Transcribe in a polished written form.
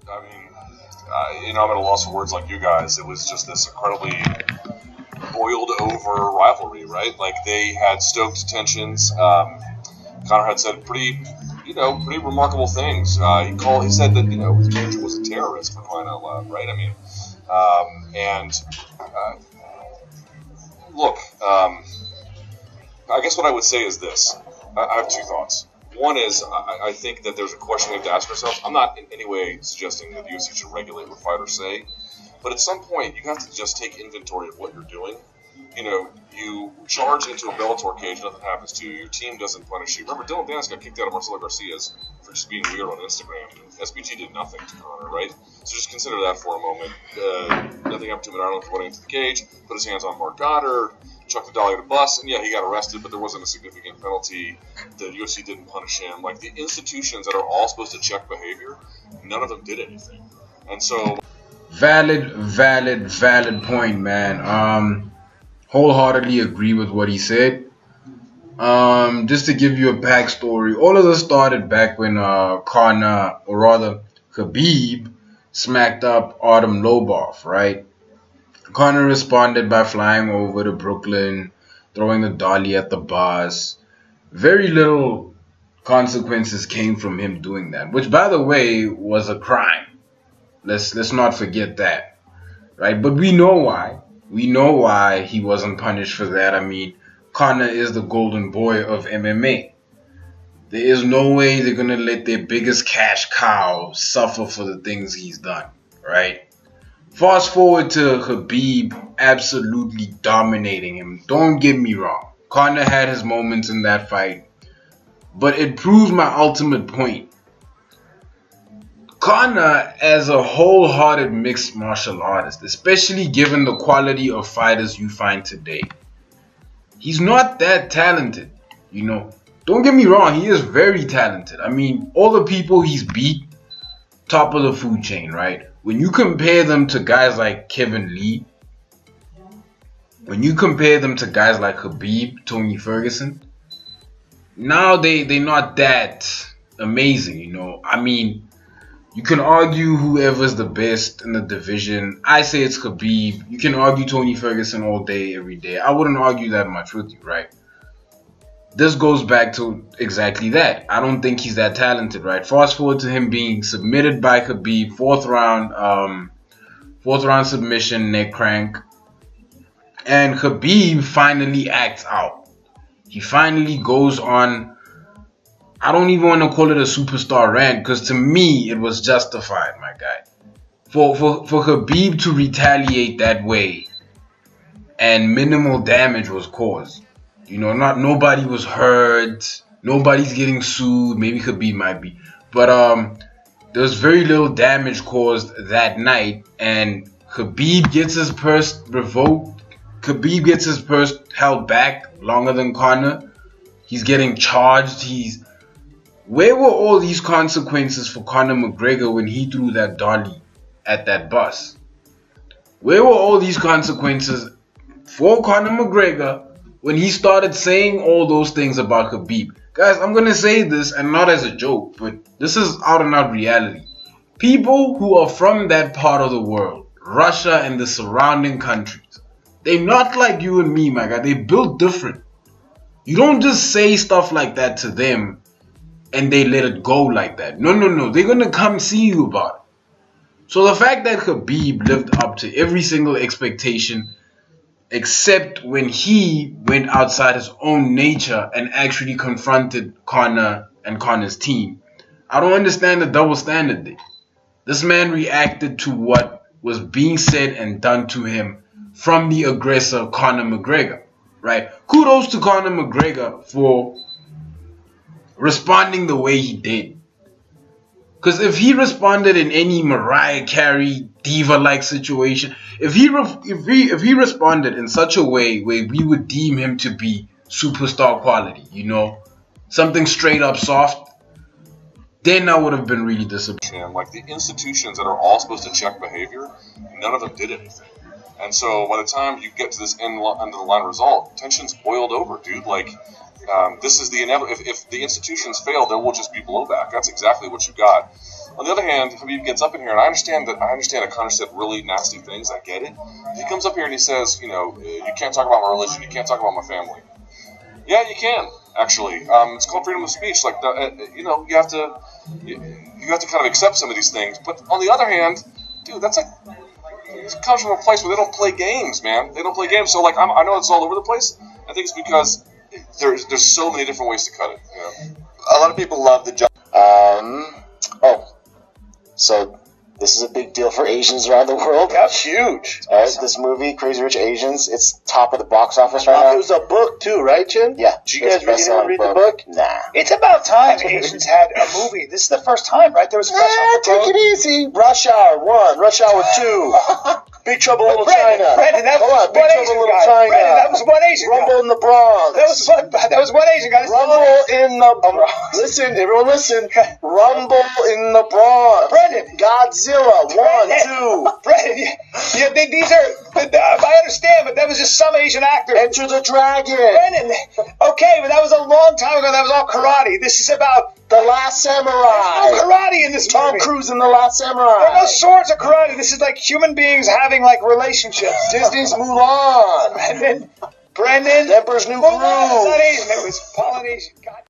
I mean, I'm at a loss for words like you guys. It was just this incredibly boiled over rivalry, right? Like they had stoked tensions. Conor had said pretty remarkable things. He said that his manager was a terrorist, for crying out loud, right? I mean, and look, I guess what I would say is this. I have two thoughts. One is I think that there's a question we have to ask ourselves. I'm not in any way suggesting that the UFC should regulate what fighters say, but at some point you have to just take inventory of what you're doing. You charge into a Bellator cage, nothing happens to you. Your team doesn't punish you. Remember, Dylan Dennis got kicked out of Marcelo Garcia's for just being weird on Instagram. And SBT did nothing to Conor, right? So just consider that for a moment. Nothing happened to him in Ireland for running into the cage, put his hands on Mark Goddard, chucked the dolly at a bus, and yeah, he got arrested, but there wasn't a significant penalty. The UFC didn't punish him. Like, the institutions that are all supposed to check behavior, none of them did anything. And so... Valid point, man. Wholeheartedly agree with what he said. Just to give you a backstory, all of this started back when Conor, or rather Khabib, smacked up Artem Lobov, right? Conor responded by flying over to Brooklyn, throwing the dolly at the bus. Very little consequences came from him doing that, which, by the way, was a crime. Let's not forget that, right? But we know why. We know why he wasn't punished for that. I mean, Conor is the golden boy of MMA. There is no way they're going to let their biggest cash cow suffer for the things he's done, right? Fast forward to Khabib absolutely dominating him. Don't get me wrong. Conor had his moments in that fight, but it proves my ultimate point. Conor, as a wholehearted mixed martial artist, especially given the quality of fighters you find today, he's not that talented, Don't get me wrong, he is very talented. I mean, all the people he's beat, top of the food chain, right? When you compare them to guys like Kevin Lee, when you compare them to guys like Khabib, Tony Ferguson, now they're not that amazing, I mean, you can argue whoever's the best in the division. I say it's Khabib. You can argue Tony Ferguson all day, every day. I wouldn't argue that much with you, right? This goes back to exactly that. I don't think he's that talented, right? Fast forward to him being submitted by Khabib, fourth round submission, neck crank. And Khabib finally acts out. He finally goes on, I don't even want to call it a superstar rant, because to me it was justified, my guy. For Khabib to retaliate that way and minimal damage was caused. Nobody was hurt, nobody's getting sued. Maybe Khabib might be, but there was very little damage caused that night, and Khabib gets his purse revoked. Khabib gets his purse held back longer than Conor. He's getting charged. Where were all these consequences for Conor McGregor when he threw that dolly at that bus? Where were all these consequences for Conor McGregor when he started saying all those things about Khabib? Guys, I'm going to say this, and not as a joke, but this is out and out reality. People who are from that part of the world, Russia and the surrounding countries, they're not like you and me, my guy. They're built different. You don't just say stuff like that to them and they let it go like that. No. They're going to come see you about it. So the fact that Khabib lived up to every single expectation, except when he went outside his own nature and actually confronted Conor and Conor's team, I don't understand the double standard there. This man reacted to what was being said and done to him from the aggressor Conor McGregor, right? Kudos to Conor McGregor for responding the way he did. Because if he responded in any Mariah Carey diva-like situation, if he responded in such a way where we would deem him to be superstar quality, something straight up soft, then I would have been really disappointed. Like, the institutions that are all supposed to check behavior, none of them did anything. And so by the time you get to this end of the line result, tension's boiled over, dude. Like, this is the inevitable. If the institutions fail, there will just be blowback. That's exactly what you got. On the other hand, Khabib gets up in here, and I understand that Conor said really nasty things. I get it. He comes up here and he says, you know, you can't talk about my religion, you can't talk about my family. Yeah, you can actually. It's called freedom of speech. Like, you know, you have to kind of accept some of these things. But on the other hand, dude, that's like, it comes from a place where they don't play games, man. They don't play games. So like, I know it's all over the place. I think it's because there's so many different ways to cut it. You know? A lot of people love the job. So this is a big deal for Asians around the world. Yeah, huge. All right, this movie, Crazy Rich Asians, it's top of the box office right now. It was a book too, right, Jim? Yeah. Did you guys read the book? Nah. It's about time Asians had a movie. This is the first time, right? There was a take it easy. Rush Hour 1, Rush Hour 2. Big Trouble in Little China. Brandon, that was Big one Trouble Asian in Little guy. China. Brandon, that was one Asian guy. Rumble in the Bronx. That was one Asian guy. Rumble in the Bronx. Listen, everyone listen. Rumble in the Bronx. Brandon. Godzilla 1, 2. Brandon, these are, I understand, but that was just some Asian actor. Enter the Dragon. Brandon, okay, but that was a long time ago. That was all karate. This is about The Last Samurai. There's no karate in this Tom movie. Cruise in The Last Samurai. There are no swords or karate. This is like human beings having like relationships. Disney's Mulan. Brendan. Emperor's New Groove. Mulan is not Asian. It was Polynesian. God.